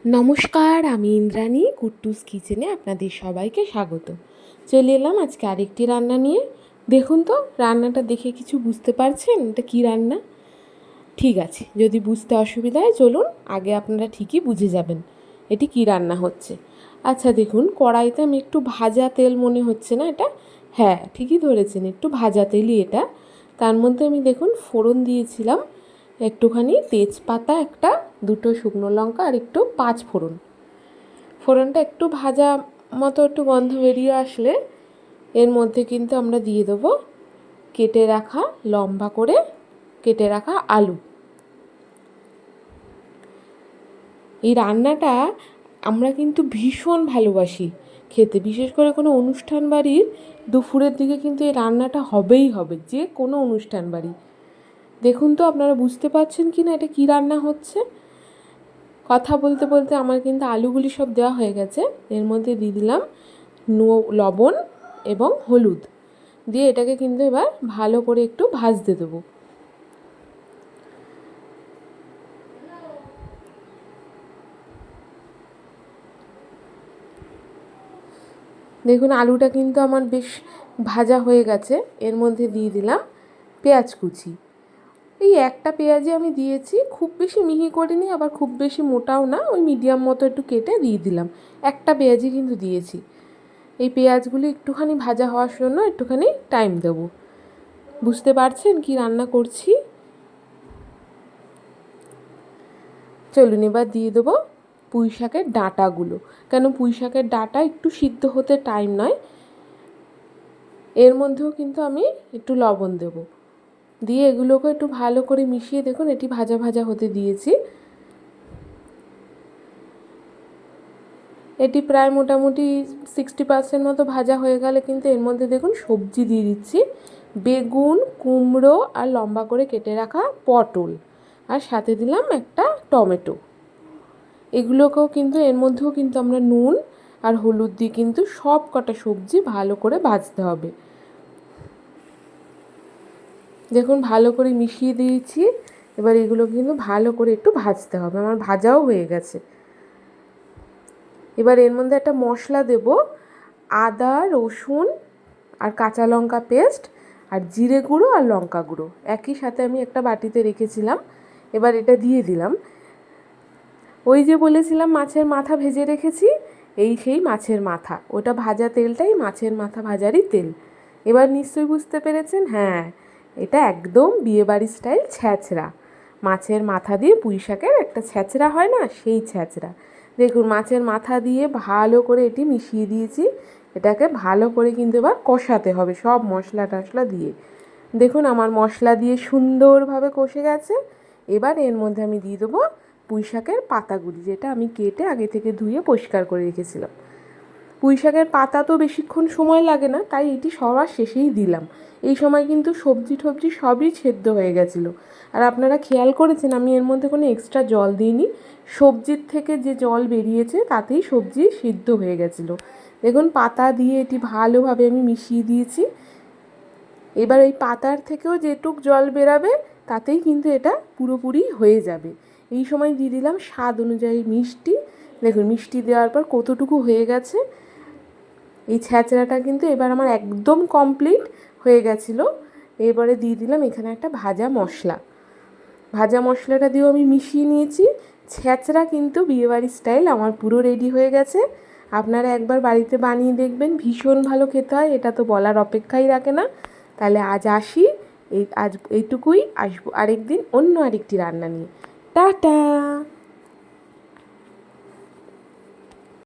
নমস্কার, আমি ইন্দ্রাণী কুট্টুস কিচেনে আপনাদের সবাইকে স্বাগত। চলে এলাম আজকে আরেকটি রান্না নিয়ে। দেখুন তো, রান্নাটা দেখে কিছু বুঝতে পারছেন এটা কী রান্না? ঠিক আছে, যদি বুঝতে অসুবিধা হয় চলুন আগে আপনারা ঠিকই বুঝে যাবেন এটি কী রান্না হচ্ছে। আচ্ছা দেখুন, কড়াইতে আমি একটু ভাজা তেল মনে হচ্ছে না এটা? হ্যাঁ, ঠিকই ধরেছেন, একটু ভাজা তেলই এটা। তার মধ্যে আমি দেখুন ফোড়ন দিয়েছিলাম একটুখানি তেজপাতা, একটা দুটো শুকনো লঙ্কা আর একটু পাঁচ ফোড়ন। ফোড়নটা একটু ভাজা মতো একটু গন্ধ বেরিয়ে আসলে এর মধ্যে কিন্তু আমরা দিয়ে দেবো কেটে রাখা, লম্বা করে কেটে রাখা আলু। এই রান্নাটা আমরা কিন্তু ভীষণ ভালোবাসি খেতে, বিশেষ করে কোনো অনুষ্ঠান বাড়ির দুপুরের দিকে কিন্তু এই রান্নাটা হবেই হবে, যে কোনো অনুষ্ঠান বাড়ি। দেখুন তো আপনারা বুঝতে পারছেন কি না এটা কী রান্না হচ্ছে। কথা বলতে বলতে আমার কিন্তু আলুগুলি সব দেওয়া হয়ে গেছে। এর মধ্যে দিয়ে দিলাম লবণ এবং হলুদ দিয়ে এটাকে কিন্তু এবার ভালো করে একটু ভাজতে দেবো। দেখুন আলুটা কিন্তু আমার বেশ ভাজা হয়ে গেছে। এর মধ্যে দিয়ে দিলাম পেঁয়াজ কুচি। এই একটা পেঁয়াজই আমি দিয়েছি, খুব বেশি মিহি করিনি আবার খুব বেশি মোটাও না, ওই মিডিয়াম মতো একটু কেটে দিয়ে দিলাম। একটা পেঁয়াজই কিন্তু দিয়েছি। এই পেঁয়াজগুলি একটুখানি ভাজা হওয়ার জন্য একটুখানি টাইম দেবো। বুঝতে পারছেন কি রান্না করছি? চলুন এবার দিয়ে দেবো পুঁই শাকের ডাঁটাগুলো। কেন পুঁই শাকের ডাঁটা একটু সিদ্ধ হতে টাইম নয়। এর মধ্যেও কিন্তু আমি একটু লবণ দেব, দিয়ে এগুলোকে একটু ভালো করে মিশিয়ে দেখুন এটি ভাজা ভাজা হতে দিয়েছি। এটি প্রায় মোটামুটি 60% মতো ভাজা হয়ে গেলে কিন্তু এর মধ্যে দেখুন সবজি দিয়ে দিচ্ছি। বেগুন, কুমড়ো আর লম্বা করে কেটে রাখা পটল, আর সাথে দিলাম একটা টমেটো। এগুলোকেও কিন্তু এর মধ্যেও কিন্তু আমরা নুন আর হলুদ দিয়ে কিন্তু সব কটা সবজি ভালো করে ভাজতে হবে। দেখুন ভালো করে মিশিয়ে দিয়েছি। এবার এগুলো কিন্তু ভালো করে একটু ভাজতে হবে। আমার ভাজাও হয়ে গেছে। এবার এর মধ্যে একটা মশলা দেব, আদা, রসুন আর কাঁচা লঙ্কা পেস্ট আর জিরে গুঁড়ো আর লঙ্কা গুঁড়ো একই সাথে আমি একটা বাটিতে রেখেছিলাম। এবার এটা দিয়ে দিলাম। ওই যে বলেছিলাম মাছের মাথা ভেজে রেখেছি, এই সেই মাছের মাথা, ওটা ভাজা তেলটাই মাছের মাথা ভাজারই তেল। এবার নিশ্চয়ই বুঝতে পেরেছেন, হ্যাঁ এটা একদম বিয়েবাড়ি স্টাইল ছ্যাঁচড়া। মাছের মাথা দিয়ে পুঁই শাকের একটা ছ্যাঁচড়া হয় না, সেই ছ্যাঁচড়া। দেখুন মাছের মাথা দিয়ে ভালো করে এটি মিশিয়ে দিয়েছি। এটাকে ভালো করে কিন্তু এবার কষাতে হবে সব মশলা টশলা দিয়ে। দেখুন আমার মশলা দিয়ে সুন্দরভাবে কষে গেছে। এবার এর মধ্যে আমি দিয়ে দেবো পুঁই শাকের পাতাগুলি, যেটা আমি কেটে আগে থেকে ধুয়ে পরিষ্কার করে রেখেছিলাম। পুঁই শাকের পাতা তো বেশিক্ষণ সময় লাগে না, তাই এটি সবার শেষেই দিলাম। এই সময় কিন্তু সবজি টবজি সবই সেদ্ধ হয়ে গেছিলো। আর আপনারা খেয়াল করেছেন আমি এর মধ্যে কোনো এক্সট্রা জল দিইনি। সবজির থেকে যে জল বেরিয়েছে তাতেই সবজি সিদ্ধ হয়ে গেছিলো। দেখুন পাতা দিয়ে এটি ভালোভাবে আমি মিশিয়ে দিয়েছি। এবার এই পাতার থেকেও যেটুক জল বেরাবে তাতেই কিন্তু এটা পুরোপুরি হয়ে যাবে। এই সময় দিয়ে দিলাম স্বাদ অনুযায়ী মিষ্টি। দেখুন মিষ্টি দেওয়ার পর কতটুকু হয়ে গেছে। এই ছ্যাঁচড়াটা কিন্তু এবার আমার একদম কমপ্লিট হয়ে গেছিলো। এবারে দিয়ে দিলাম এখানে একটা ভাজা মশলা। ভাজা মশলাটা দিয়েও আমি মিশিয়ে নিয়েছি। ছ্যাঁচড়া কিন্তু বিয়েবাড়ি স্টাইল আমার পুরো রেডি হয়ে গেছে। আপনারা একবার বাড়িতে বানিয়ে দেখবেন, ভীষণ ভালো খেতে হয়, এটা তো বলার অপেক্ষাই রাখে না। তাহলে আজ আসি, আজ এইটুকুই, আসবো আরেকদিন অন্য আরেকটি রান্না নিয়ে। টাটা।